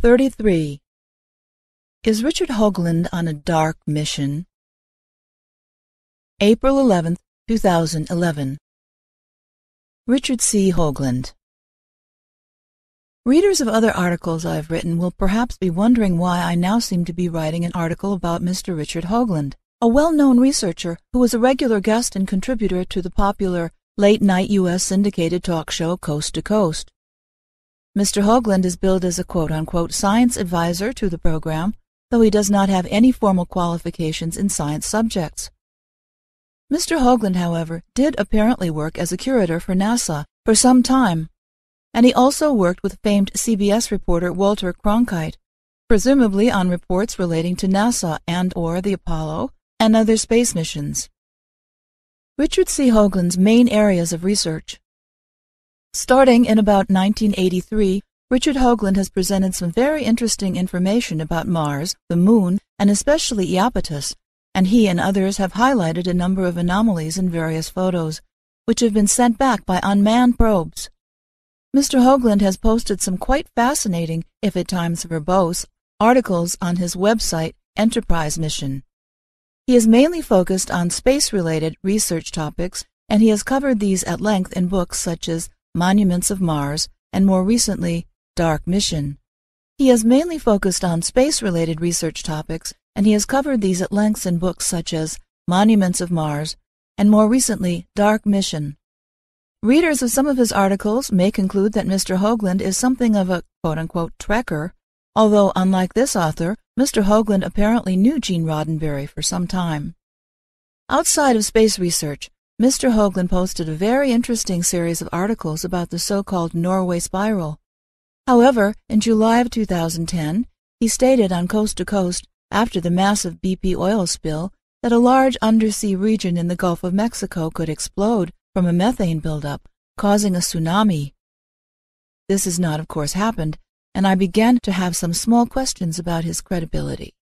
33. Is Richard Hoagland on a dark mission? April 11, 2011. Richard C. Hoagland. Readers of other articles I have written will perhaps be wondering why I now seem to be writing an article about Mr. Richard Hoagland, a well-known researcher who was a regular guest and contributor to the popular late-night U.S. syndicated talk show Coast to Coast. Mr. Hoagland is billed as a quote-unquote science advisor to the program, though he does not have any formal qualifications in science subjects. Mr. Hoagland, however, did apparently work as a curator for NASA for some time, and he also worked with famed CBS reporter Walter Cronkite, presumably on reports relating to NASA and/or the Apollo and other space missions. Richard C. Hoagland's main areas of research. Starting in about 1983, Richard Hoagland has presented some very interesting information about Mars, the Moon, and especially Iapetus, and he and others have highlighted a number of anomalies in various photos, which have been sent back by unmanned probes. Mr. Hoagland has posted some quite fascinating, if at times verbose, articles on his website, Enterprise Mission. He is mainly focused on space-related research topics, and he has covered these at length in books such as Monuments of Mars, and more recently, Dark Mission. He has mainly focused on space-related research topics, and he has covered these at length in books such as Monuments of Mars, and more recently, Dark Mission. Readers of some of his articles may conclude that Mr. Hoagland is something of a quote-unquote trekker, although, unlike this author, Mr. Hoagland apparently knew Gene Roddenberry for some time. Outside of space research, Mr. Hoagland posted a very interesting series of articles about the so-called Norway Spiral. However, in July of 2010, he stated on Coast to Coast, after the massive BP oil spill, that a large undersea region in the Gulf of Mexico could explode from a methane buildup, causing a tsunami. This has not, of course, happened, and I began to have some small questions about his credibility.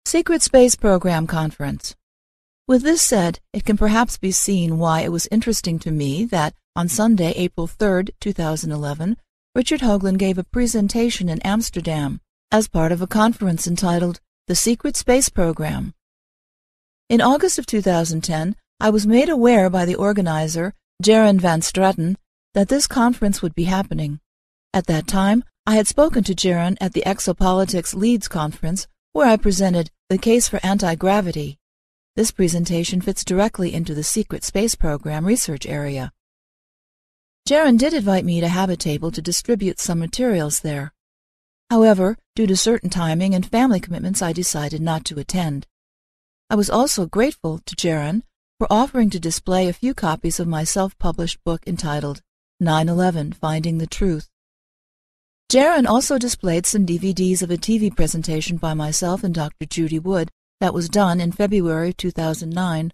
Secret Space Program Conference. With this said, it can perhaps be seen why it was interesting to me that, on Sunday, April 3, 2011, Richard Hoagland gave a presentation in Amsterdam as part of a conference entitled The Secret Space Program. In August of 2010, I was made aware by the organizer, Jaron Van Straten, that this conference would be happening. At that time, I had spoken to Jaron at the Exopolitics Leads Conference, where I presented The Case for Anti-Gravity. This presentation fits directly into the Secret Space Program research area. Jaron did invite me to have a table to distribute some materials there. However, due to certain timing and family commitments, I decided not to attend. I was also grateful to Jaron for offering to display a few copies of my self-published book entitled 9/11 Finding the Truth. Jaron also displayed some DVDs of a TV presentation by myself and Dr. Judy Wood that was done in February 2009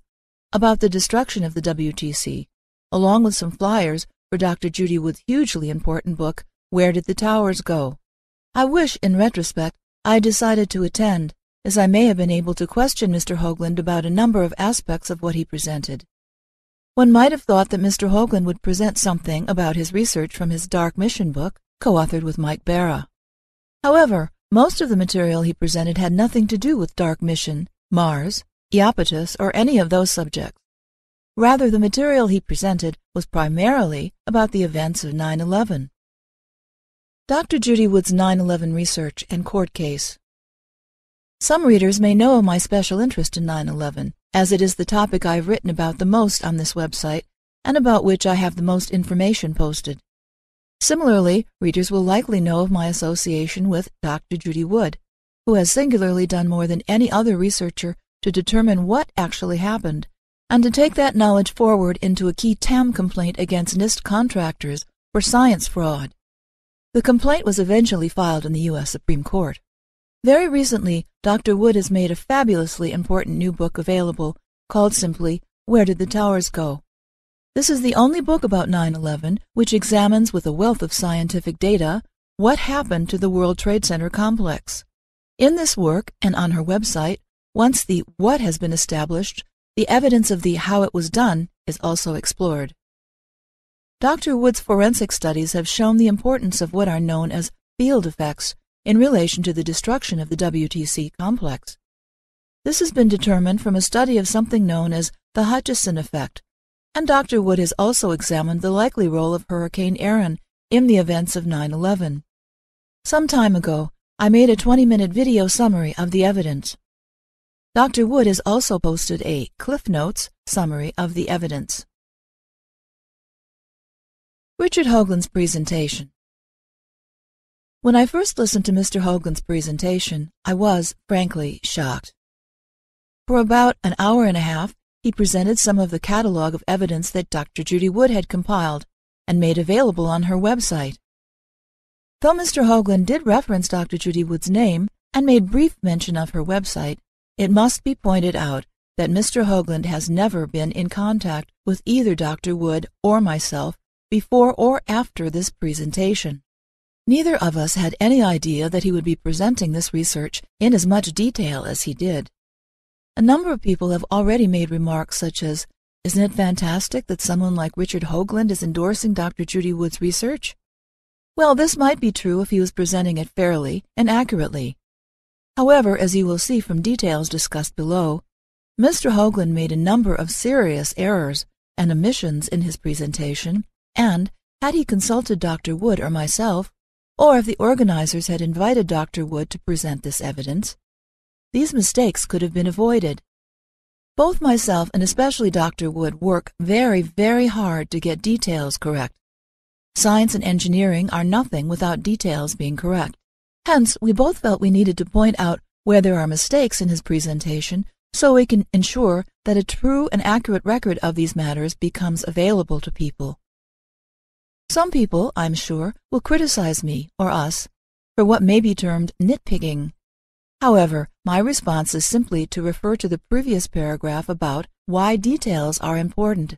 about the destruction of the WTC, along with some flyers for Dr. Judy Wood's hugely important book, Where Did the Towers Go? I wish, in retrospect, I had decided to attend, as I may have been able to question Mr. Hoagland about a number of aspects of what he presented. One might have thought that Mr. Hoagland would present something about his research from his Dark Mission book, co-authored with Mike Barra. However, most of the material he presented had nothing to do with Dark Mission, Mars, Iapetus, or any of those subjects. Rather, the material he presented was primarily about the events of 9/11. Dr. Judy Wood's 9/11 research and court case. Some readers may know of my special interest in 9/11, as it is the topic I have written about the most on this website, and about which I have the most information posted. Similarly, readers will likely know of my association with Dr. Judy Wood, who has singularly done more than any other researcher to determine what actually happened, and to take that knowledge forward into a key TAM complaint against NIST contractors for science fraud. The complaint was eventually filed in the U.S. Supreme Court. Very recently, Dr. Wood has made a fabulously important new book available called simply, Where Did the Towers Go? This is the only book about 9/11 which examines with a wealth of scientific data what happened to the World Trade Center complex. In this work, and on her website, once the what has been established, the evidence of the how it was done is also explored. Dr. Wood's forensic studies have shown the importance of what are known as field effects in relation to the destruction of the WTC complex. This has been determined from a study of something known as the Hutchison effect, and Dr. Wood has also examined the likely role of Hurricane Aaron in the events of 9/11. Some time ago, I made a 20-minute video summary of the evidence. Dr. Wood has also posted a Cliff Notes summary of the evidence. Richard Hoagland's presentation. When I first listened to Mr. Hoagland's presentation, I was, frankly, shocked. For about an hour and a half, he presented some of the catalog of evidence that Dr. Judy Wood had compiled and made available on her website. Though Mr. Hoagland did reference Dr. Judy Wood's name and made brief mention of her website, it must be pointed out that Mr. Hoagland has never been in contact with either Dr. Wood or myself before or after this presentation. Neither of us had any idea that he would be presenting this research in as much detail as he did. A number of people have already made remarks such as, "Isn't it fantastic that someone like Richard Hoagland is endorsing Dr. Judy Wood's research?" Well, this might be true if he was presenting it fairly and accurately. However, as you will see from details discussed below, Mr. Hoagland made a number of serious errors and omissions in his presentation, and, had he consulted Dr. Wood or myself, or if the organizers had invited Dr. Wood to present this evidence, these mistakes could have been avoided. Both myself and especially Dr. Wood work very, very hard to get details correct. Science and engineering are nothing without details being correct. Hence, we both felt we needed to point out where there are mistakes in his presentation so we can ensure that a true and accurate record of these matters becomes available to people. Some people, I'm sure, will criticize me, or us, for what may be termed nitpicking. However, my response is simply to refer to the previous paragraph about why details are important.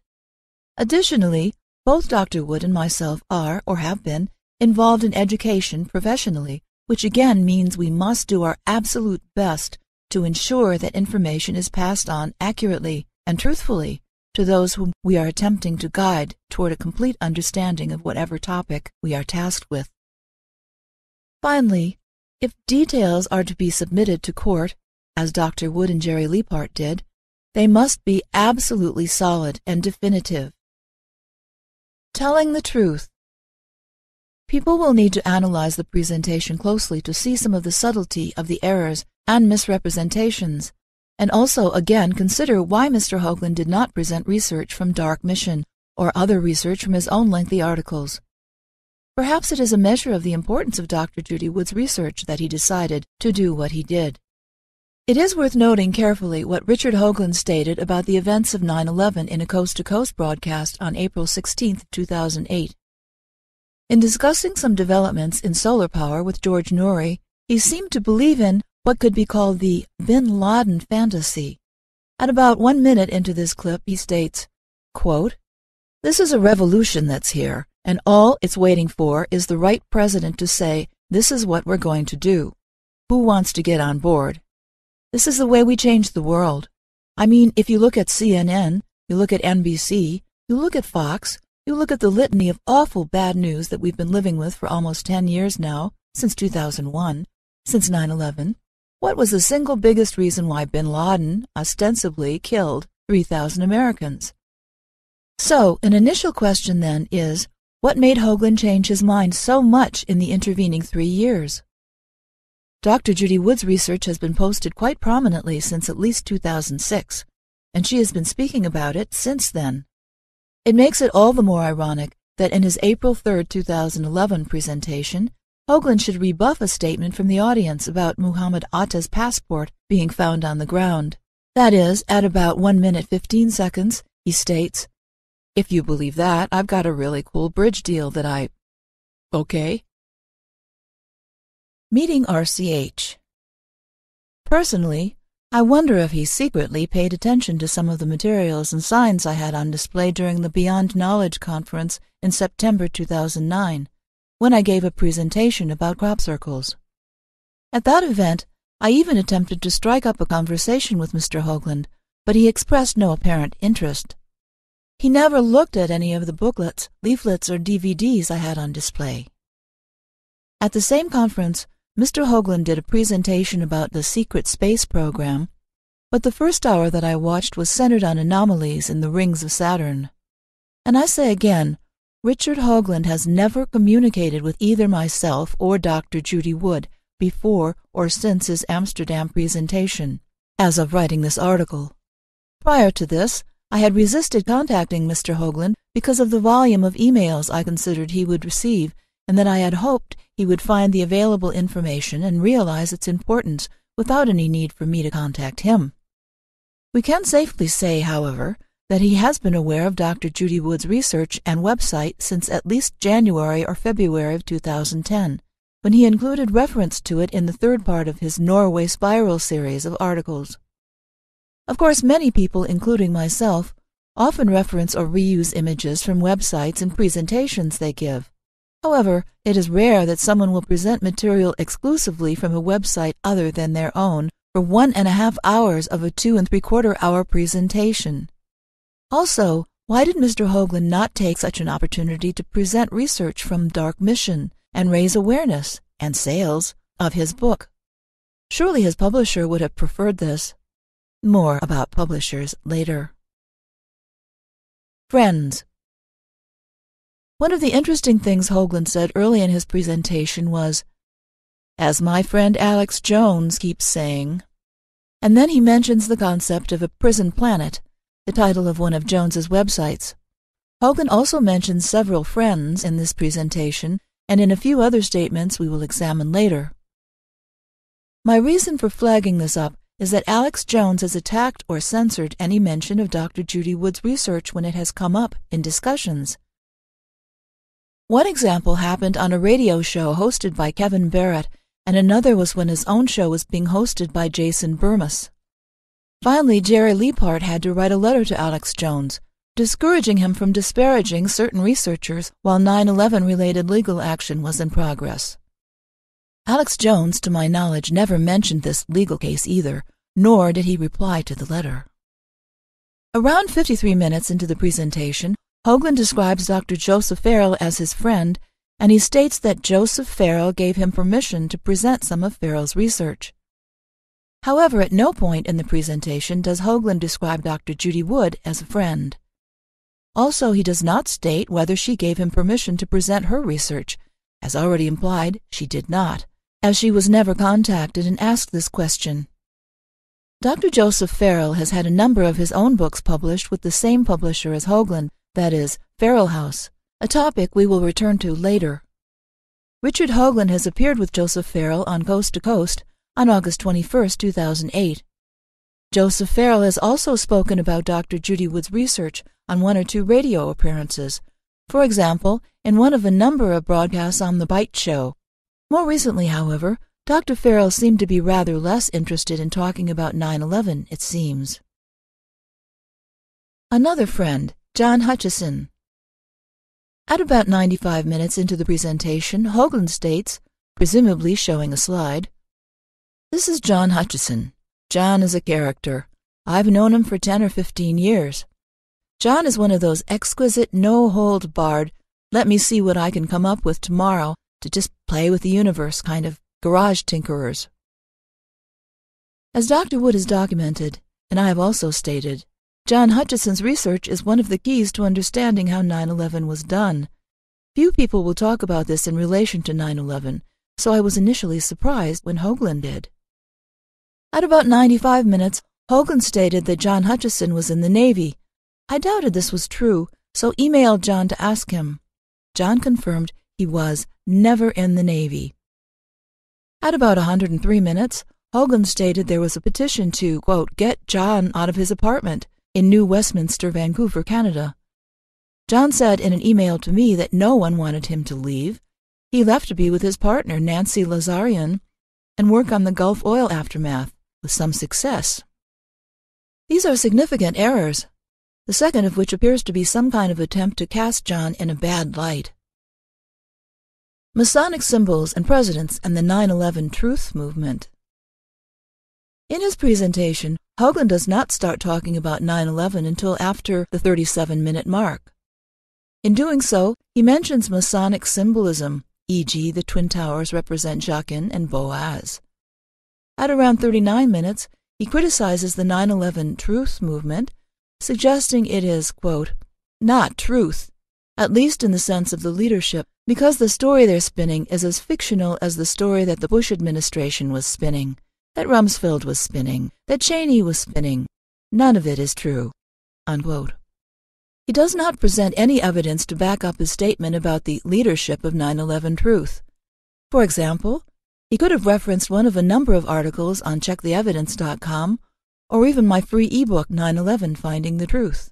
Additionally, both Dr. Wood and myself are, or have been, involved in education professionally, which again means we must do our absolute best to ensure that information is passed on accurately and truthfully to those whom we are attempting to guide toward a complete understanding of whatever topic we are tasked with. Finally, if details are to be submitted to court, as Dr. Wood and Jerry Leapart did, they must be absolutely solid and definitive. Telling the truth. People will need to analyze the presentation closely to see some of the subtlety of the errors and misrepresentations, and also again consider why Mr. Hoagland did not present research from Dark Mission or other research from his own lengthy articles. Perhaps it is a measure of the importance of Dr. Judy Wood's research that he decided to do what he did. It is worth noting carefully what Richard Hoagland stated about the events of 9/11 in a coast-to-coast broadcast on April 16, 2008. In discussing some developments in solar power with George Noory, he seemed to believe in what could be called the Bin Laden fantasy. At about 1 minute into this clip, he states, quote, "This is a revolution that's here, and all it's waiting for is the right president to say, 'This is what we're going to do.' Who wants to get on board? This is the way we change the world. I mean, if you look at CNN, you look at NBC, you look at Fox, you look at the litany of awful bad news that we've been living with for almost 10 years now, since 2001, since 9/11, what was the single biggest reason why Bin Laden ostensibly killed 3,000 Americans? So, an initial question then is, what made Hoagland change his mind so much in the intervening 3 years? Dr. Judy Wood's research has been posted quite prominently since at least 2006, and she has been speaking about it since then. It makes it all the more ironic that in his April 3, 2011 presentation, Hoagland should rebuff a statement from the audience about Muhammad Atta's passport being found on the ground. That is, at about 1 minute 15 seconds, he states, "If you believe that, I've got a really cool bridge deal that I..." Okay. Meeting RCH. Personally, I wonder if he secretly paid attention to some of the materials and signs I had on display during the Beyond Knowledge conference in September 2009, when I gave a presentation about crop circles. At that event, I even attempted to strike up a conversation with Mr. Hoagland, but he expressed no apparent interest. He never looked at any of the booklets, leaflets, or DVDs I had on display. At the same conference, Mr. Hoagland did a presentation about the secret space program, but the first hour that I watched was centered on anomalies in the rings of Saturn. And I say again, Richard Hoagland has never communicated with either myself or Dr. Judy Wood before or since his Amsterdam presentation, as of writing this article. Prior to this, I had resisted contacting Mr. Hoagland because of the volume of emails I considered he would receive, and that I had hoped he would find the available information and realize its importance without any need for me to contact him. We can safely say, however, that he has been aware of Dr. Judy Wood's research and website since at least January or February of 2010, when he included reference to it in the third part of his Norway Spiral series of articles. Of course, many people, including myself, often reference or reuse images from websites and presentations they give. However, it is rare that someone will present material exclusively from a website other than their own for 1.5 hours of a 2 3/4 hour presentation. Also, why did Mr. Hoagland not take such an opportunity to present research from Dark Mission and raise awareness and sales of his book? Surely his publisher would have preferred this. More about publishers later. Friends. One of the interesting things Hoagland said early in his presentation was, "As my friend Alex Jones keeps saying," and then he mentions the concept of a prison planet, the title of one of Jones's websites. Hoagland also mentions several friends in this presentation and in a few other statements we will examine later. My reason for flagging this up is that Alex Jones has attacked or censored any mention of Dr. Judy Wood's research when it has come up in discussions. One example happened on a radio show hosted by Kevin Barrett, and another was when his own show was being hosted by Jason Burmas. Finally, Jerry Leapart had to write a letter to Alex Jones, discouraging him from disparaging certain researchers while 9/11-related legal action was in progress. Alex Jones, to my knowledge, never mentioned this legal case either, nor did he reply to the letter. Around 53 minutes into the presentation, Hoagland describes Dr. Joseph Farrell as his friend, and he states that Joseph Farrell gave him permission to present some of Farrell's research. However, at no point in the presentation does Hoagland describe Dr. Judy Wood as a friend. Also, he does not state whether she gave him permission to present her research. As already implied, she did not, as she was never contacted and asked this question. Dr. Joseph Farrell has had a number of his own books published with the same publisher as Hoagland, that is, Farrell House, a topic we will return to later. Richard Hoagland has appeared with Joseph Farrell on Coast to Coast on August 21, 2008. Joseph Farrell has also spoken about Dr. Judy Wood's research on 1 or 2 radio appearances, for example, in one of a number of broadcasts on The Bite Show. More recently, however, Dr. Farrell seemed to be rather less interested in talking about 9/11, it seems. Another friend, John Hutchison. At about 95 minutes into the presentation, Hoagland states, presumably showing a slide, "This is John Hutchison. John is a character. I've known him for 10 or 15 years. John is one of those exquisite, no-hold-barred, let me see what I can come up with tomorrow to just play with the universe kind of garage tinkerers." As Dr. Wood has documented, and I have also stated, John Hutchison's research is one of the keys to understanding how 9/11 was done. Few people will talk about this in relation to 9/11, so I was initially surprised when Hoagland did. At about 95 minutes, Hoagland stated that John Hutchison was in the Navy. I doubted this was true, so emailed John to ask him. John confirmed he was never in the Navy. At about 103 minutes, Hoagland stated there was a petition to, quote, get John out of his apartment in New Westminster, Vancouver, Canada. John said in an email to me that no one wanted him to leave. He left to be with his partner, Nancy Lazarian, and work on the Gulf oil aftermath, with some success. These are significant errors, the second of which appears to be some kind of attempt to cast John in a bad light. Masonic symbols and presidents and the 9/11 Truth movement. In his presentation, Hoagland does not start talking about 9/11 until after the 37-minute mark. In doing so, he mentions Masonic symbolism, e.g. the Twin Towers represent Jachin and Boaz. At around 39 minutes, he criticizes the 9/11 Truth movement, suggesting it is, quote, not truth, at least in the sense of the leadership, because the story they're spinning is as fictional as the story that the Bush administration was spinning, that Rumsfeld was spinning, that Cheney was spinning. None of it is true, unquote. He does not present any evidence to back up his statement about the leadership of 9/11 Truth. For example, he could have referenced one of a number of articles on checktheevidence.com, or even my free ebook 9/11 Finding the Truth.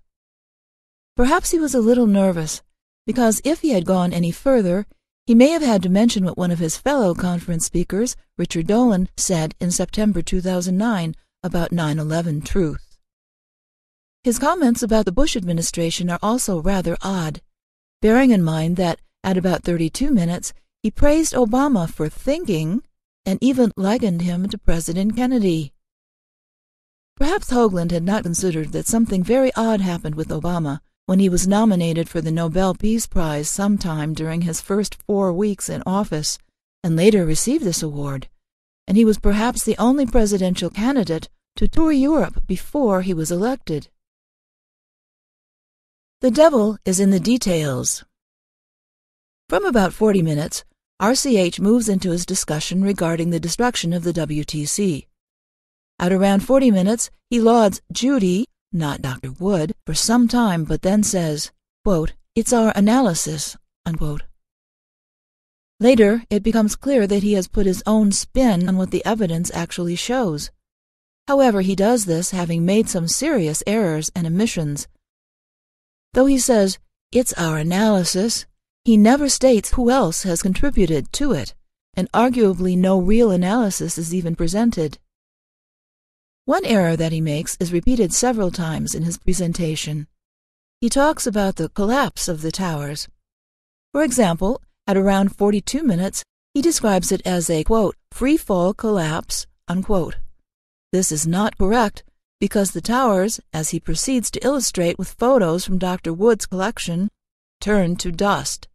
Perhaps he was a little nervous, because if he had gone any further, he may have had to mention what one of his fellow conference speakers, Richard Hoagland, said in September 2009 about 9/11 Truth. His comments about the Bush administration are also rather odd, bearing in mind that at about 32 minutes he praised Obama for thinking and even likened him to President Kennedy. Perhaps Hoagland had not considered that something very odd happened with Obama when he was nominated for the Nobel Peace Prize sometime during his first 4 weeks in office, and later received this award, and he was perhaps the only presidential candidate to tour Europe before he was elected. The devil is in the details. From about 40 minutes, RCH moves into his discussion regarding the destruction of the WTC. At around 40 minutes, he lauds Judy, not Dr. Wood, for some time, but then says, quote, it's our analysis, unquote. Later, it becomes clear that he has put his own spin on what the evidence actually shows. However, he does this having made some serious errors and omissions. Though he says, it's our analysis, he never states who else has contributed to it, and arguably no real analysis is even presented. One error that he makes is repeated several times in his presentation. He talks about the collapse of the towers. For example, at around 42 minutes, he describes it as a, quote, free-fall collapse, unquote. This is not correct, because the towers, as he proceeds to illustrate with photos from Dr. Wood's collection, turned to dust.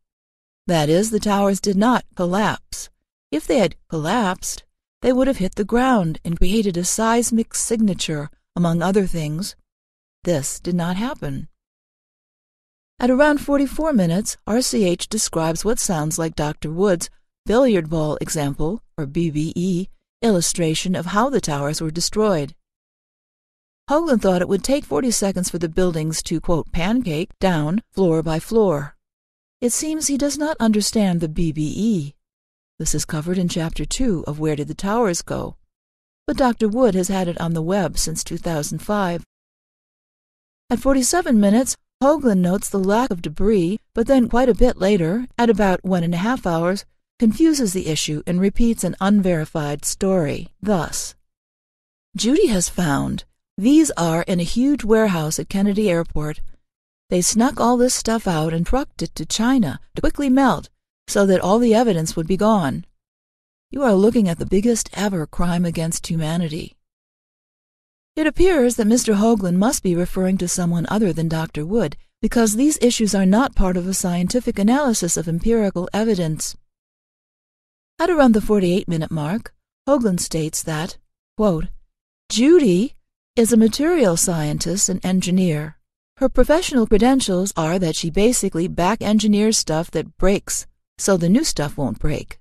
That is, the towers did not collapse. If they had collapsed, they would have hit the ground and created a seismic signature, among other things. This did not happen. At around 44 minutes, RCH describes what sounds like Dr. Wood's billiard ball example, or BBE, illustration of how the towers were destroyed. Hoagland thought it would take 40 seconds for the buildings to, quote, pancake down floor by floor. It seems he does not understand the BBE. This is covered in Chapter 2 of Where Did the Towers Go? But Dr. Wood has had it on the web since 2005. At 47 minutes, Hoagland notes the lack of debris, but then quite a bit later, at about 1.5 hours, confuses the issue and repeats an unverified story. Thus, Judy has found these are in a huge warehouse at Kennedy Airport. They snuck all this stuff out and trucked it to China to quickly melt so that all the evidence would be gone. You are looking at the biggest ever crime against humanity. It appears that Mr. Hoagland must be referring to someone other than Dr. Wood, because these issues are not part of a scientific analysis of empirical evidence. At around the 48-minute mark, Hoagland states that, quote, Judy is a material scientist and engineer. Her professional credentials are that she basically back-engineers stuff that breaks, so the new stuff won't break.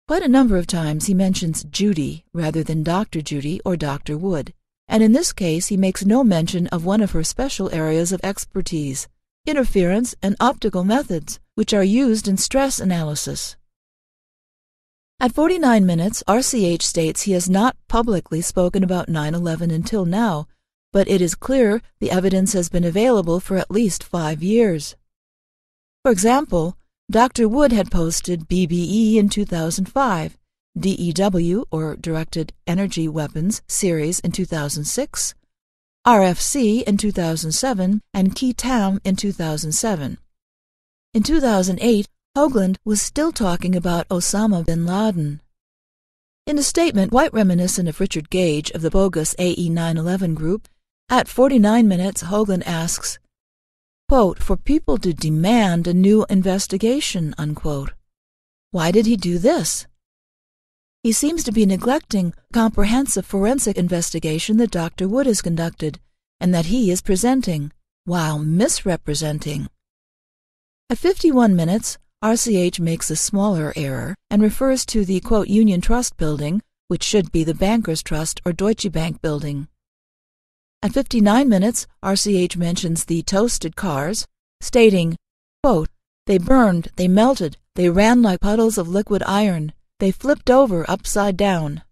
Quite a number of times he mentions Judy rather than Dr. Judy or Dr. Wood, and in this case he makes no mention of one of her special areas of expertise, interference and optical methods, which are used in stress analysis. At 49 minutes, RCH states he has not publicly spoken about 9/11 until now, but it is clear the evidence has been available for at least 5 years. For example, Dr. Wood had posted BBE in 2005, DEW, or Directed Energy Weapons, series in 2006, RFC in 2007, and Key-Tam in 2007. In 2008, Hoagland was still talking about Osama bin Laden. In a statement quite reminiscent of Richard Gage of the bogus AE 9/11 group, at 49 minutes Hoagland asks, quote, for people to demand a new investigation, unquote. Why did he do this? He seems to be neglecting comprehensive forensic investigation that Dr. Wood has conducted, and that he is presenting, while misrepresenting. At 51 minutes, RCH makes a smaller error and refers to the, quote, Union Trust building, which should be the Bankers Trust or Deutsche Bank building. At 59 minutes, RCH mentions the toasted cars, stating, quote, they burned, they melted, they ran like puddles of liquid iron, they flipped over upside down.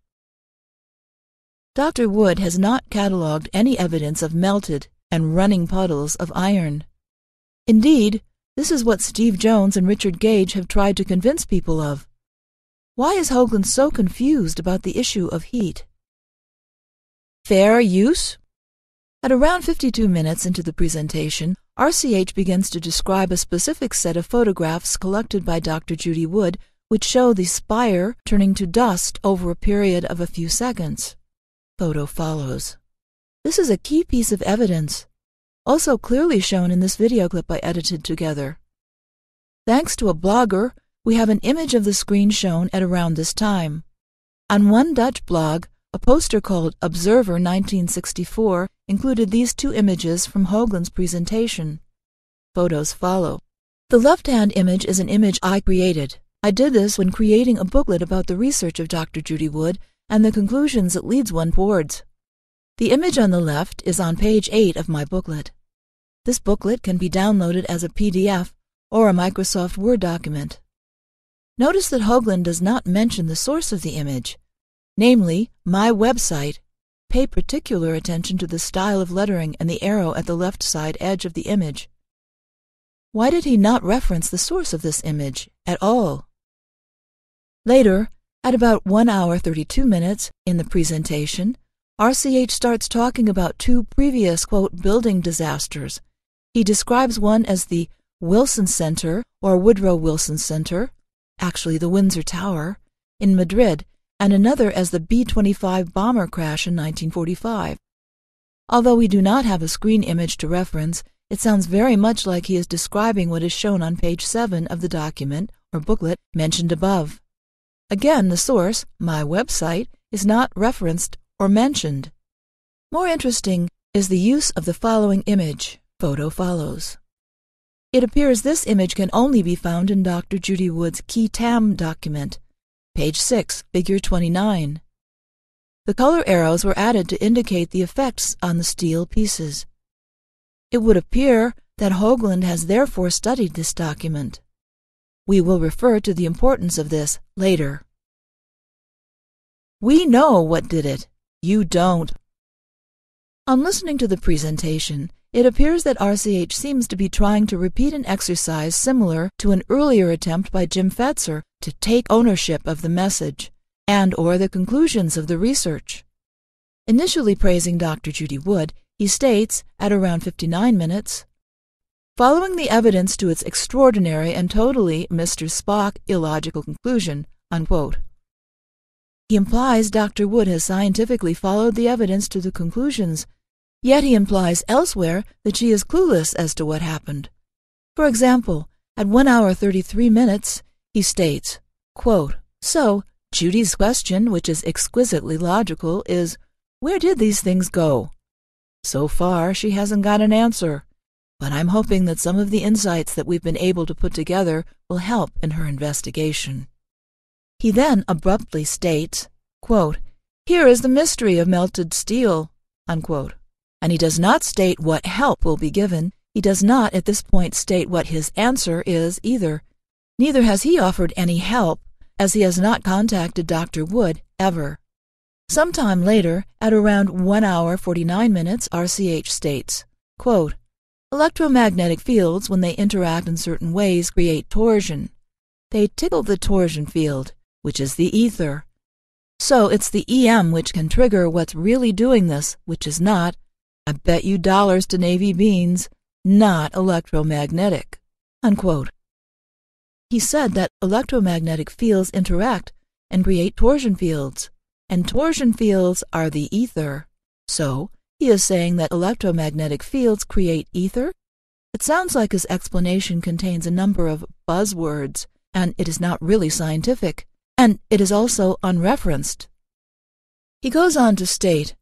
Dr. Wood has not catalogued any evidence of melted and running puddles of iron. Indeed, this is what Steve Jones and Richard Gage have tried to convince people of. Why is Hoagland so confused about the issue of heat? Fair use? At around 52 minutes into the presentation, RCH begins to describe a specific set of photographs collected by Dr. Judy Wood, which show the spire turning to dust over a period of a few seconds. Photo follows. This is a key piece of evidence, also clearly shown in this video clip I edited together. Thanks to a blogger, we have an image of the screen shown at around this time. On one Dutch blog, a poster called Observer 1964 included these two images from Hoagland's presentation. Photos follow. The left-hand image is an image I created. I did this when creating a booklet about the research of Dr. Judy Wood and the conclusions it leads one towards. The image on the left is on page 8 of my booklet. This booklet can be downloaded as a PDF or a Microsoft Word document. Notice that Hoagland does not mention the source of the image, namely, my website. Pay particular attention to the style of lettering and the arrow at the left side edge of the image. Why did he not reference the source of this image at all? Later, at about 1 hour 32 minutes in the presentation, RCH starts talking about two previous, quote, building disasters. He describes one as the Wilson Center, or Woodrow Wilson Center, actually the Windsor Tower, in Madrid, and another as the B-25 bomber crash in 1945. Although we do not have a screen image to reference, it sounds very much like he is describing what is shown on page 7 of the document, or booklet, mentioned above. Again, the source, my website, is not referenced or mentioned. More interesting is the use of the following image. Photo follows. It appears this image can only be found in Dr. Judy Wood's Key Tam document, page 6, figure 29. The color arrows were added to indicate the effects on the steel pieces. It would appear that Hoagland has therefore studied this document. We will refer to the importance of this later. We know what did it. You don't. On listening to the presentation, it appears that RCH seems to be trying to repeat an exercise similar to an earlier attempt by Jim Fetzer to take ownership of the message and/or the conclusions of the research. Initially praising Dr. Judy Wood, he states, at around 59 minutes, following the evidence to its extraordinary and totally Mr. Spock illogical conclusion, unquote. He implies Dr. Wood has scientifically followed the evidence to the conclusions, yet he implies elsewhere that she is clueless as to what happened. For example, at 1 hour 33 minutes, he states, quote, so, Judy's question, which is exquisitely logical, is, where did these things go? So far, she hasn't got an answer, but I'm hoping that some of the insights that we've been able to put together will help in her investigation. He then abruptly states, quote, here is the mystery of melted steel, unquote. And he does not state what help will be given. He does not at this point state what his answer is either. Neither has he offered any help, as he has not contacted Dr. Wood ever. Sometime later, at around 1 hour 49 minutes, RCH states, quote, electromagnetic fields, when they interact in certain ways, create torsion. They tickle the torsion field, which is the ether. So it's the EM which can trigger what's really doing this, which is not, I bet you dollars to Navy beans, not electromagnetic, unquote. He said that electromagnetic fields interact and create torsion fields, and torsion fields are the ether. So, he is saying that electromagnetic fields create ether? It sounds like his explanation contains a number of buzzwords, and it is not really scientific, and it is also unreferenced. He goes on to state,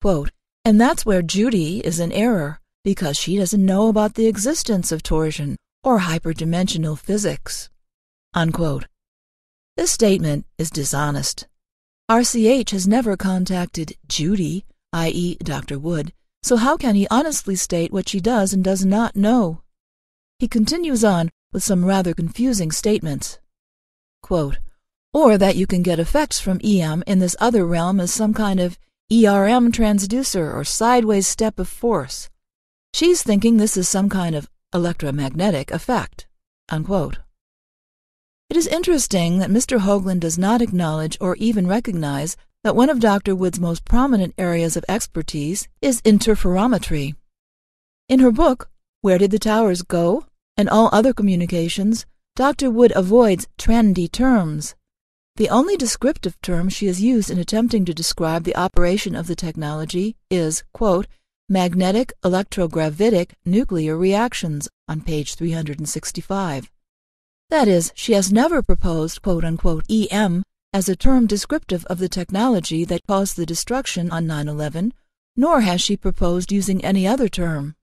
quote, "And that's where Judy is in error, because she doesn't know about the existence of torsion or hyperdimensional physics." Unquote. This statement is dishonest. RCH has never contacted Judy, i.e. Dr. Wood, so how can he honestly state what she does and does not know? He continues on with some rather confusing statements. Quote, "Or that you can get effects from EM in this other realm as some kind of ERM transducer or sideways step of force. She's thinking this is some kind of electromagnetic effect." Unquote. It is interesting that Mr. Hoagland does not acknowledge or even recognize that one of Dr. Wood's most prominent areas of expertise is interferometry. In her book, Where Did the Towers Go? And All Other Communications, Dr. Wood avoids trendy terms. The only descriptive term she has used in attempting to describe the operation of the technology is, quote, "magnetic electrogravitic nuclear reactions" on page 365. That is, she has never proposed, quote-unquote, EM as a term descriptive of the technology that caused the destruction on 9/11, nor has she proposed using any other term.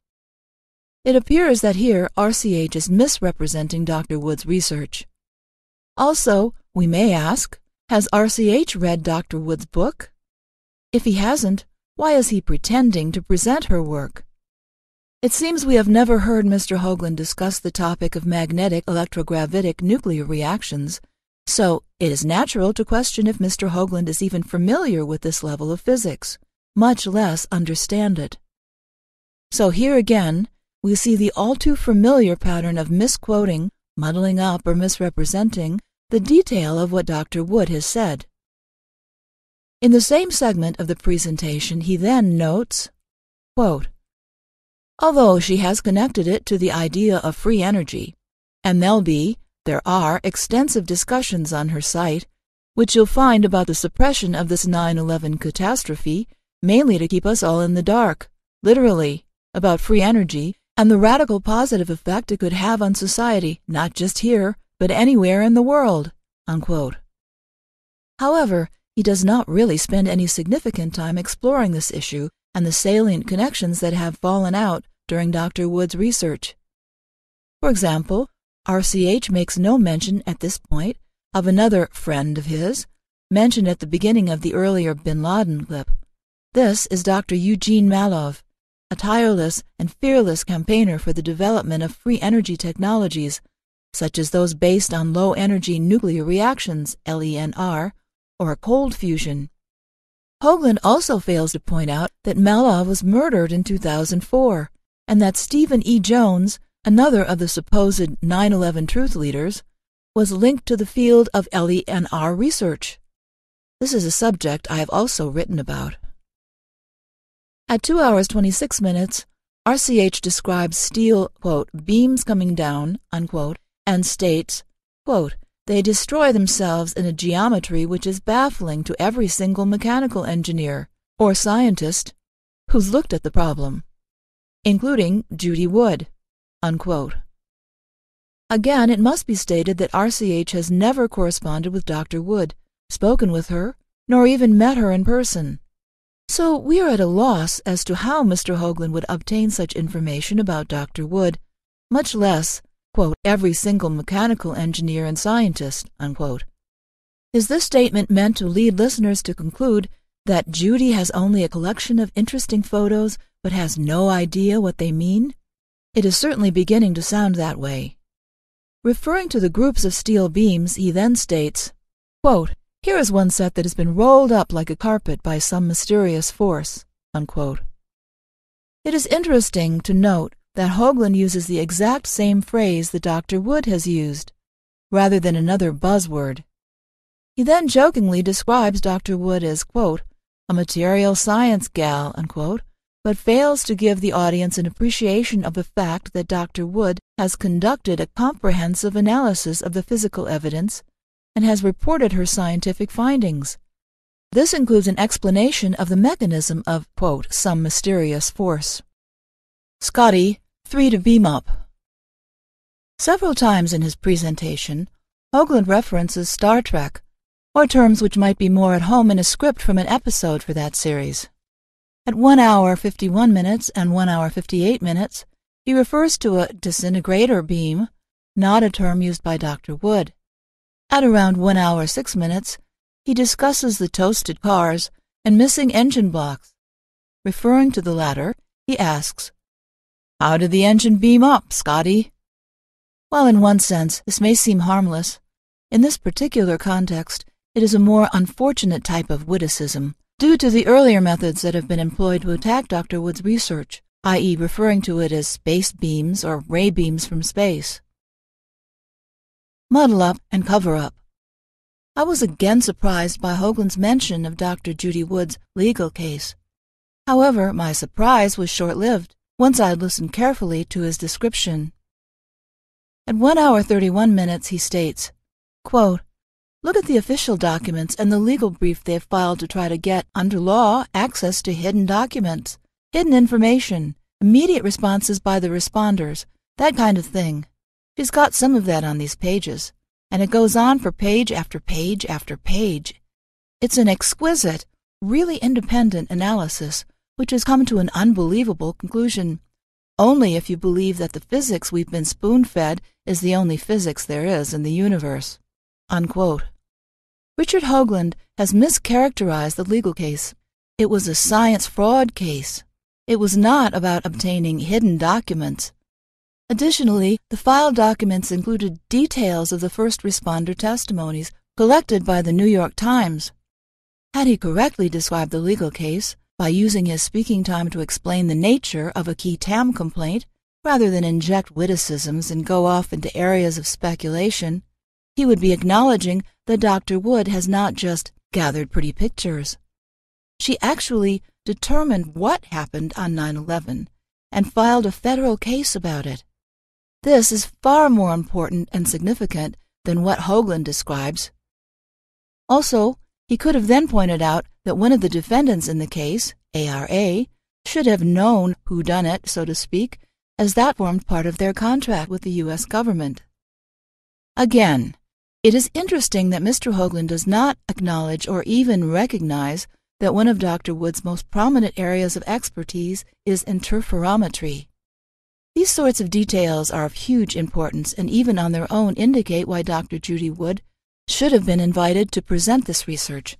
It appears that here RCH is misrepresenting Dr. Wood's research. Also, we may ask, has RCH read Dr. Wood's book? If he hasn't, why is he pretending to present her work? It seems we have never heard Mr. Hoagland discuss the topic of magnetic electrogravitic nuclear reactions, so it is natural to question if Mr. Hoagland is even familiar with this level of physics, much less understand it. So here again, we see the all-too-familiar pattern of misquoting, muddling up, or misrepresenting the detail of what Dr. Wood has said. In the same segment of the presentation, he then notes, quote, "Although she has connected it to the idea of free energy, and there are extensive discussions on her site, which you'll find about the suppression of this 9/11 catastrophe, mainly to keep us all in the dark, literally, about free energy, and the radical positive effect it could have on society, not just here, but anywhere in the world." Unquote. However, he does not really spend any significant time exploring this issue and the salient connections that have fallen out during Dr. Wood's research. For example, RCH makes no mention at this point of another friend of his, mentioned at the beginning of the earlier Bin Laden clip. This is Dr. Eugene Malov, a tireless and fearless campaigner for the development of free energy technologies, such as those based on low-energy nuclear reactions, LENR, or cold fusion. Hoagland also fails to point out that Malov was murdered in 2004, and that Stephen E. Jones, another of the supposed 9/11 truth leaders, was linked to the field of LENR research. This is a subject I have also written about. At 2 hours 26 minutes, RCH describes steel, quote, "beams coming down," unquote, and states, quote, "they destroy themselves in a geometry which is baffling to every single mechanical engineer or scientist who's looked at the problem, including Judy Wood," unquote. Again, it must be stated that RCH has never corresponded with Dr. Wood, spoken with her, nor even met her in person. So we are at a loss as to how Mr. Hoagland would obtain such information about Dr. Wood, much less, quote, "every single mechanical engineer and scientist," unquote. Is this statement meant to lead listeners to conclude that Judy has only a collection of interesting photos but has no idea what they mean? It is certainly beginning to sound that way. Referring to the groups of steel beams, he then states, quote, "Here is one set that has been rolled up like a carpet by some mysterious force," unquote. It is interesting to note that Hoagland uses the exact same phrase that Dr. Wood has used, rather than another buzzword. He then jokingly describes Dr. Wood as, quote, "a material science gal," unquote, but fails to give the audience an appreciation of the fact that Dr. Wood has conducted a comprehensive analysis of the physical evidence and has reported her scientific findings. This includes an explanation of the mechanism of, quote, "some mysterious force." Scotty, 3 to beam up. Several times in his presentation, Hoagland references Star Trek, or terms which might be more at home in a script from an episode for that series. At 1 hour 51 minutes and 1 hour 58 minutes, he refers to a disintegrator beam, not a term used by Dr. Wood. At around 1 hour 6 minutes, he discusses the toasted cars and missing engine blocks. Referring to the latter, he asks, "How did the engine beam up, Scotty?" While in one sense this may seem harmless, in this particular context it is a more unfortunate type of witticism, due to the earlier methods that have been employed to attack Dr. Wood's research, i.e. referring to it as space beams or ray beams from space. Muddle up and cover up. I was again surprised by Hoagland's mention of Dr. Judy Wood's legal case. However, my surprise was short-lived once I had listened carefully to his description. At 1 hour 31 minutes he states, quote, "Look at the official documents and the legal brief they've filed to try to get, under law, access to hidden documents, hidden information, immediate responses by the responders, that kind of thing. She's got some of that on these pages, and it goes on for page after page after page. It's an exquisite, really independent analysis which has come to an unbelievable conclusion, only if you believe that the physics we've been spoon-fed is the only physics there is in the universe." Unquote. Richard Hoagland has mischaracterized the legal case. It was a science fraud case. It was not about obtaining hidden documents. Additionally, the filed documents included details of the first responder testimonies collected by the New York Times. Had he correctly described the legal case, by using his speaking time to explain the nature of a key TAM complaint, rather than inject witticisms and go off into areas of speculation, he would be acknowledging that Dr. Wood has not just gathered pretty pictures. She actually determined what happened on 9/11 and filed a federal case about it. This is far more important and significant than what Hoagland describes. Also, he could have then pointed out that one of the defendants in the case, ARA, should have known who done it, so to speak, as that formed part of their contract with the U.S. government. Again, it is interesting that Mr. Hoagland does not acknowledge or even recognize that one of Dr. Wood's most prominent areas of expertise is interferometry. These sorts of details are of huge importance and even on their own indicate why Dr. Judy Wood should have been invited to present this research,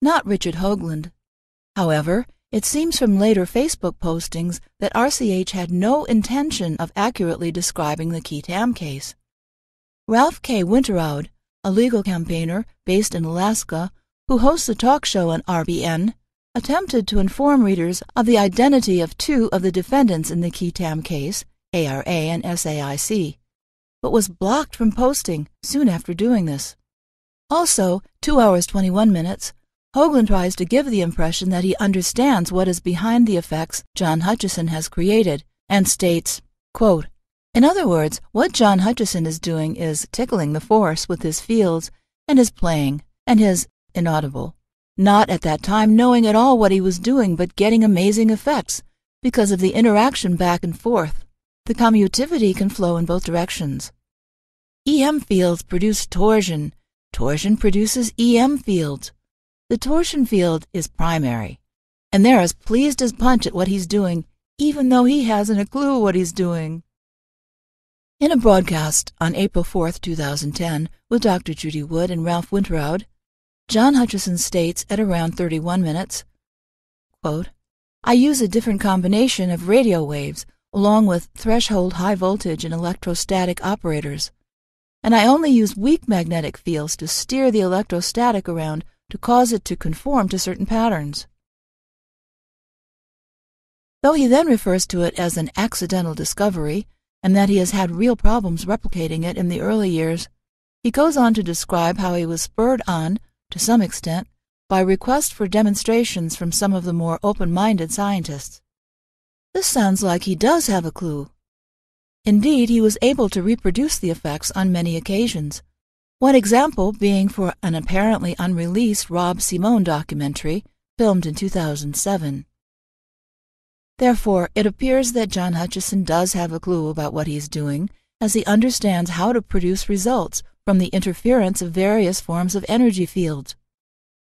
not Richard Hoagland. However, it seems from later Facebook postings that RCH had no intention of accurately describing the key TAM case. Ralph K. Winterowd, a legal campaigner based in Alaska who hosts a talk show on RBN, attempted to inform readers of the identity of two of the defendants in the key TAM case, ARA and SAIC, but was blocked from posting soon after doing this. Also, 2 hours 21 minutes, Hoagland tries to give the impression that he understands what is behind the effects John Hutchison has created, and states, quote, "In other words, what John Hutchison is doing is tickling the force with his fields and his playing and his inaudible, not at that time knowing at all what he was doing but getting amazing effects because of the interaction back and forth. The commutativity can flow in both directions. EM fields produce torsion. Torsion produces EM fields. The torsion field is primary, and they're as pleased as Punch at what he's doing, even though he hasn't a clue what he's doing." In a broadcast on April 4, 2010, with Dr. Judy Wood and Ralph Winterowd, John Hutchison states at around 31 minutes, quote, "I use a different combination of radio waves along with threshold high voltage and electrostatic operators, and I only use weak magnetic fields to steer the electrostatic around to cause it to conform to certain patterns." Though he then refers to it as an accidental discovery, and that he has had real problems replicating it in the early years, he goes on to describe how he was spurred on, to some extent, by requests for demonstrations from some of the more open-minded scientists. This sounds like he does have a clue. Indeed, he was able to reproduce the effects on many occasions, one example being for an apparently unreleased Rob Simone documentary filmed in 2007. Therefore, it appears that John Hutchison does have a clue about what he's doing, as he understands how to produce results from the interference of various forms of energy fields.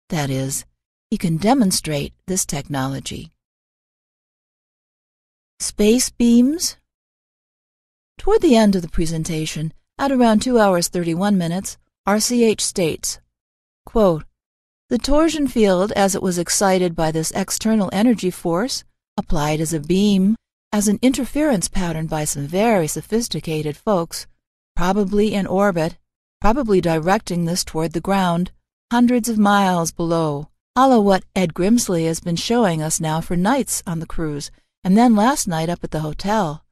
That is, he can demonstrate this technology. Space beams? Toward the end of the presentation, at around 2 hours 31 minutes, RCH states, quote, "The torsion field, as it was excited by this external energy force, applied as a beam, as an interference pattern by some very sophisticated folks, probably in orbit, probably directing this toward the ground, hundreds of miles below, a la what Ed Grimsley has been showing us now for nights on the cruise, and then last night up at the hotel.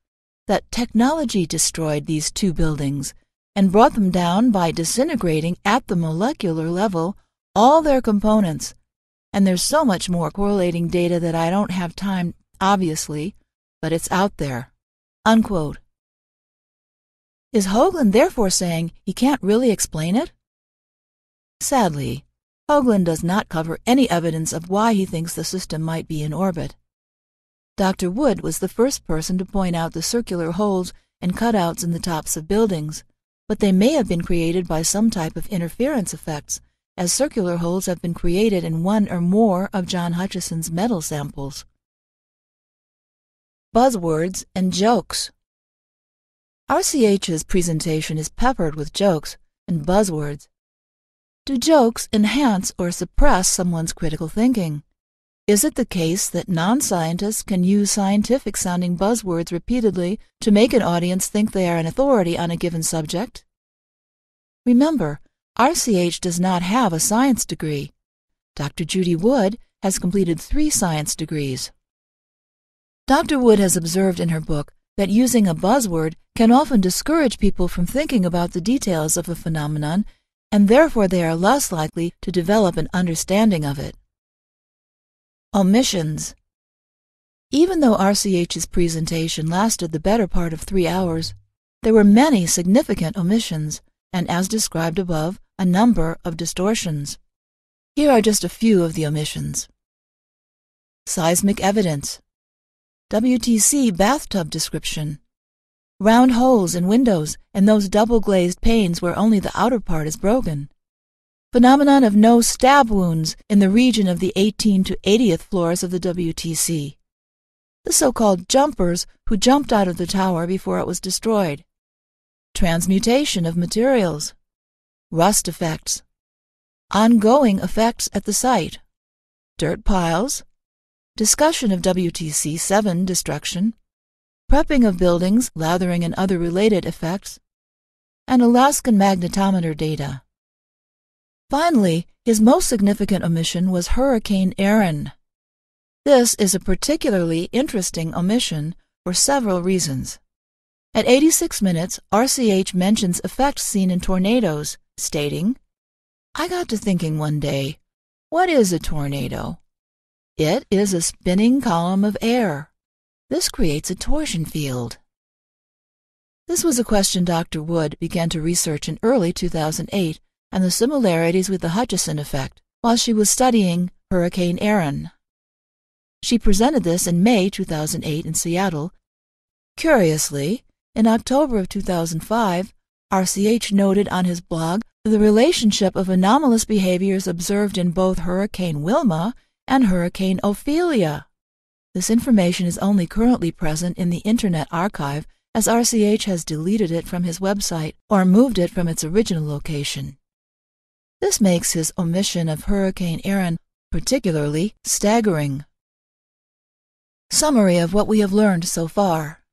That technology destroyed these two buildings, and brought them down by disintegrating at the molecular level all their components, and there's so much more correlating data that I don't have time, obviously, but it's out there." Unquote. Is Hoagland therefore saying he can't really explain it? Sadly, Hoagland does not cover any evidence of why he thinks the system might be in orbit. Dr. Wood was the first person to point out the circular holes and cutouts in the tops of buildings, but they may have been created by some type of interference effects, as circular holes have been created in one or more of John Hutchison's metal samples. Buzzwords and jokes. RCH's presentation is peppered with jokes and buzzwords. Do jokes enhance or suppress someone's critical thinking? Is it the case that non-scientists can use scientific-sounding buzzwords repeatedly to make an audience think they are an authority on a given subject? Remember, RCH does not have a science degree. Dr. Judy Wood has completed 3 science degrees. Dr. Wood has observed in her book that using a buzzword can often discourage people from thinking about the details of a phenomenon, and therefore they are less likely to develop an understanding of it. Omissions. Even though RCH's presentation lasted the better part of 3 hours, there were many significant omissions, and as described above, a number of distortions. Here are just a few of the omissions. Seismic evidence. WTC bathtub description. Round holes in windows and those double-glazed panes where only the outer part is broken. Phenomenon of no stab wounds in the region of the 18th to 80th floors of the WTC. The so-called jumpers who jumped out of the tower before it was destroyed. Transmutation of materials. Rust effects. Ongoing effects at the site. Dirt piles. Discussion of WTC-7 destruction. Prepping of buildings, lathering and other related effects. And Alaskan magnetometer data. Finally, his most significant omission was Hurricane Erin. This is a particularly interesting omission for several reasons. At 86 minutes, RCH mentions effects seen in tornadoes, stating, "I got to thinking one day, what is a tornado? It is a spinning column of air. This creates a torsion field." This was a question Dr. Wood began to research in early 2008, and the similarities with the Hutchison effect, while she was studying Hurricane Erin. She presented this in May 2008 in Seattle. Curiously, in October of 2005, RCH noted on his blog the relationship of anomalous behaviors observed in both Hurricane Wilma and Hurricane Ophelia. This information is only currently present in the Internet Archive, as RCH has deleted it from his website or moved it from its original location. This makes his omission of Hurricane Erin particularly staggering. Summary of what we have learned so far.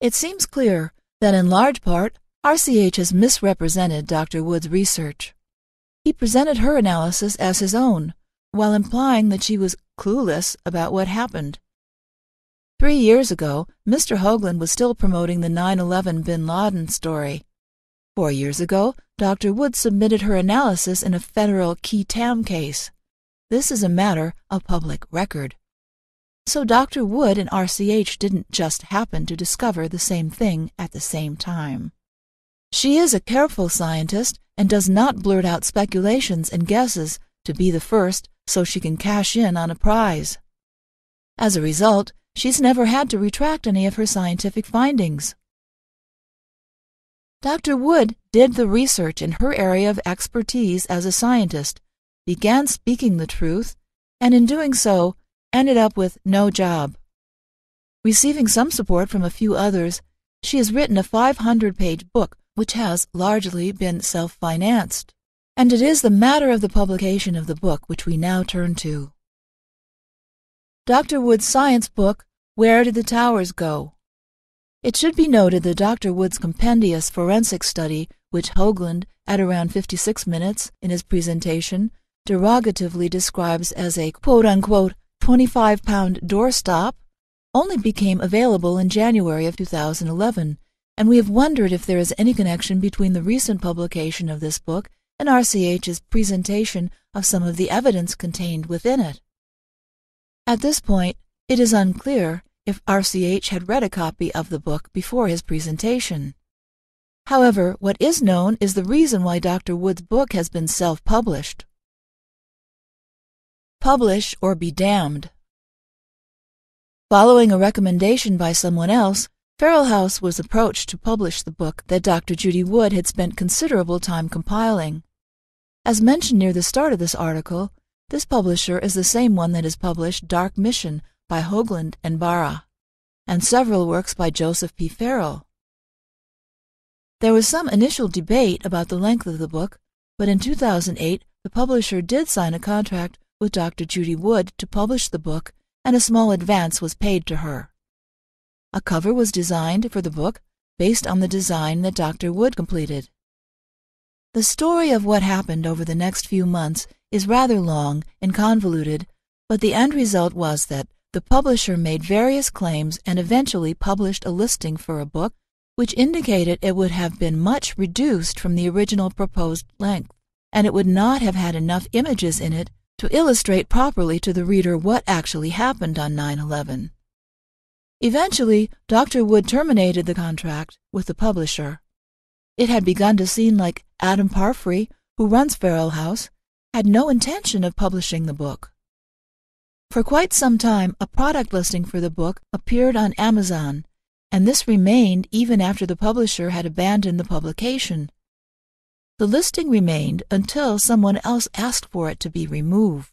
It seems clear that in large part RCH has misrepresented Dr. Wood's research. He presented her analysis as his own, while implying that she was clueless about what happened. 3 years ago, Mr. Hoagland was still promoting the 9/11 bin Laden story. 4 years ago, Dr. Wood submitted her analysis in a federal qui tam case. This is a matter of public record. So Dr. Wood and RCH didn't just happen to discover the same thing at the same time. She is a careful scientist and does not blurt out speculations and guesses to be the first so she can cash in on a prize. As a result, she's never had to retract any of her scientific findings. Dr. Wood did the research in her area of expertise as a scientist, began speaking the truth, and in doing so ended up with no job. Receiving some support from a few others, she has written a 500-page book which has largely been self-financed, and it is the matter of the publication of the book which we now turn to. Dr. Wood's science book, Where Did the Towers Go? It should be noted that Dr. Wood's compendious forensic study, which Hoagland, at around 56 minutes in his presentation, derogatively describes as a quote-unquote 25-pound doorstop, only became available in January of 2011, and we have wondered if there is any connection between the recent publication of this book and RCH's presentation of some of the evidence contained within it. At this point, it is unclear if RCH had read a copy of the book before his presentation. However, what is known is the reason why Dr. Wood's book has been self-published. Publish or be damned. Following a recommendation by someone else, Feral House was approached to publish the book that Dr. Judy Wood had spent considerable time compiling. As mentioned near the start of this article, this publisher is the same one that has published Dark Mission by Hoagland and Barra, and several works by Joseph P. Farrell. There was some initial debate about the length of the book, but in 2008 the publisher did sign a contract with Dr. Judy Wood to publish the book, and a small advance was paid to her. A cover was designed for the book based on the design that Dr. Wood completed. The story of what happened over the next few months is rather long and convoluted, but the end result was that the publisher made various claims and eventually published a listing for a book which indicated it would have been much reduced from the original proposed length, and it would not have had enough images in it to illustrate properly to the reader what actually happened on 9/11. Eventually, Dr. Wood terminated the contract with the publisher. It had begun to seem like Adam Parfrey, who runs Feral House, had no intention of publishing the book. For quite some time, a product listing for the book appeared on Amazon, and this remained even after the publisher had abandoned the publication. The listing remained until someone else asked for it to be removed.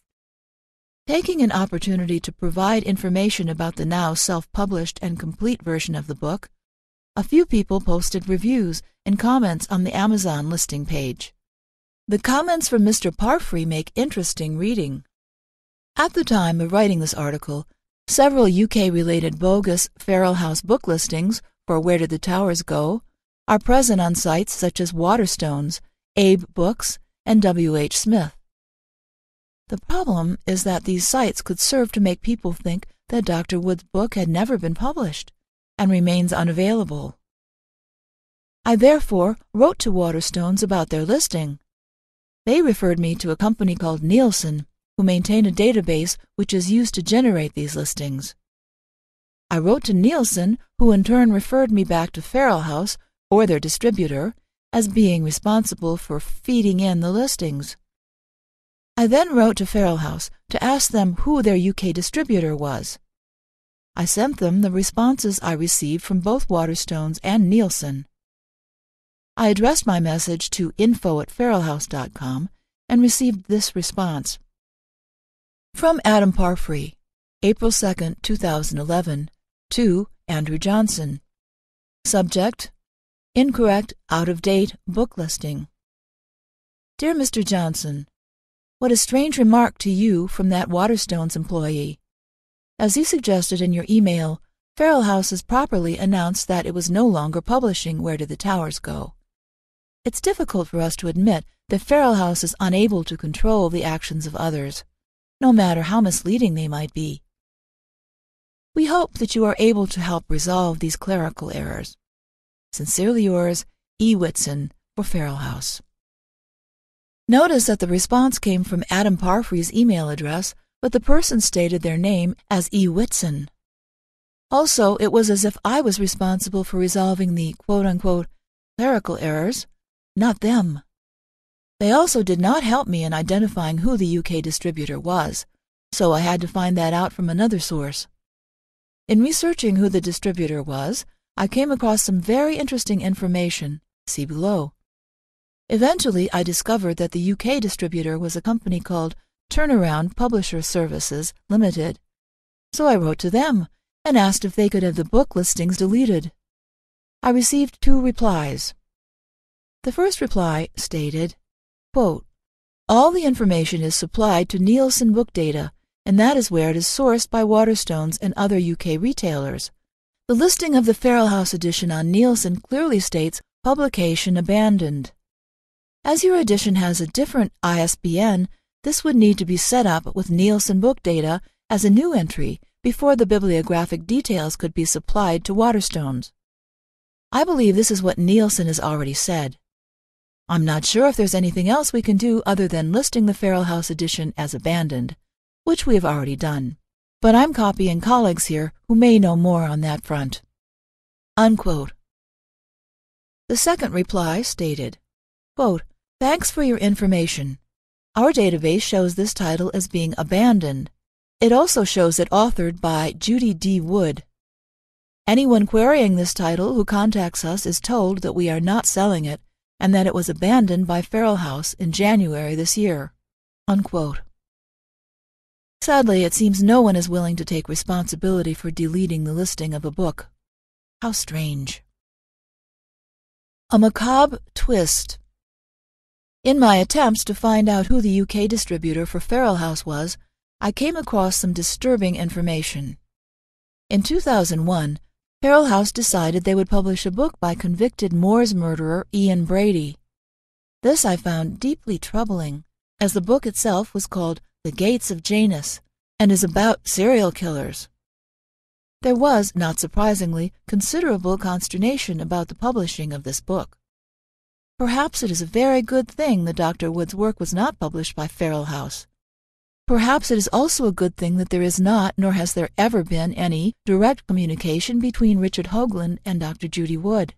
Taking an opportunity to provide information about the now self-published and complete version of the book, a few people posted reviews and comments on the Amazon listing page. The comments from Mr. Parfrey make interesting reading. At the time of writing this article, several UK-related bogus Feral House book listings for Where Did the Towers Go are present on sites such as Waterstones, Abe Books, and W.H. Smith. The problem is that these sites could serve to make people think that Dr. Wood's book had never been published and remains unavailable. I therefore wrote to Waterstones about their listing. They referred me to a company called Nielsen, who maintain a database which is used to generate these listings. I wrote to Nielsen, who in turn referred me back to Feral House, or their distributor, as being responsible for feeding in the listings. I then wrote to Feral House to ask them who their UK distributor was. I sent them the responses I received from both Waterstones and Nielsen. I addressed my message to info@feralhouse.com and received this response. From Adam Parfrey, April 2, 2011, to Andrew Johnson. Subject: Incorrect, out-of-date book listing. Dear Mr. Johnson, what a strange remark to you from that Waterstones employee. As you suggested in your email, Feral House has properly announced that it was no longer publishing Where Did the Towers Go? It's difficult for us to admit that Feral House is unable to control the actions of others, no matter how misleading they might be. We hope that you are able to help resolve these clerical errors. Sincerely yours, E. Whitson, for Feral House. Notice that the response came from Adam Parfrey's email address, but the person stated their name as E. Whitson. Also, it was as if I was responsible for resolving the quote-unquote clerical errors, not them. They also did not help me in identifying who the UK distributor was, so I had to find that out from another source. In researching who the distributor was, I came across some very interesting information, See below. Eventually, I discovered that the UK distributor was a company called Turnaround Publisher Services Limited. So I wrote to them and asked if they could have the book listings deleted. I received 2 replies. The first reply stated, quote, "All the information is supplied to Nielsen Book Data, and that is where it is sourced by Waterstones and other UK retailers. The listing of the Feral House edition on Nielsen clearly states publication abandoned. As your edition has a different ISBN, this would need to be set up with Nielsen Book Data as a new entry before the bibliographic details could be supplied to Waterstones. I believe this is what Nielsen has already said. I'm not sure if there's anything else we can do other than listing the Feral House edition as abandoned, which we have already done. But I'm copying colleagues here who may know more on that front." Unquote. The second reply stated, quote, "Thanks for your information. Our database shows this title as being abandoned. It also shows it authored by Judy Wood. Anyone querying this title who contacts us is told that we are not selling it and that it was abandoned by Feral House in January this year." Unquote. Sadly, it seems no one is willing to take responsibility for deleting the listing of a book. How strange. A macabre twist. In my attempts to find out who the UK distributor for Feral House was, I came across some disturbing information. In 2001, Feral House decided they would publish a book by convicted Moors murderer Ian Brady. This I found deeply troubling, as the book itself was called The Gates of Janus and is about serial killers. There was, not surprisingly, considerable consternation about the publishing of this book. Perhaps it is a very good thing that Dr. Wood's work was not published by Feral House. Perhaps it is also a good thing that there is not, nor has there ever been, any direct communication between Richard Hoagland and Dr. Judy Wood.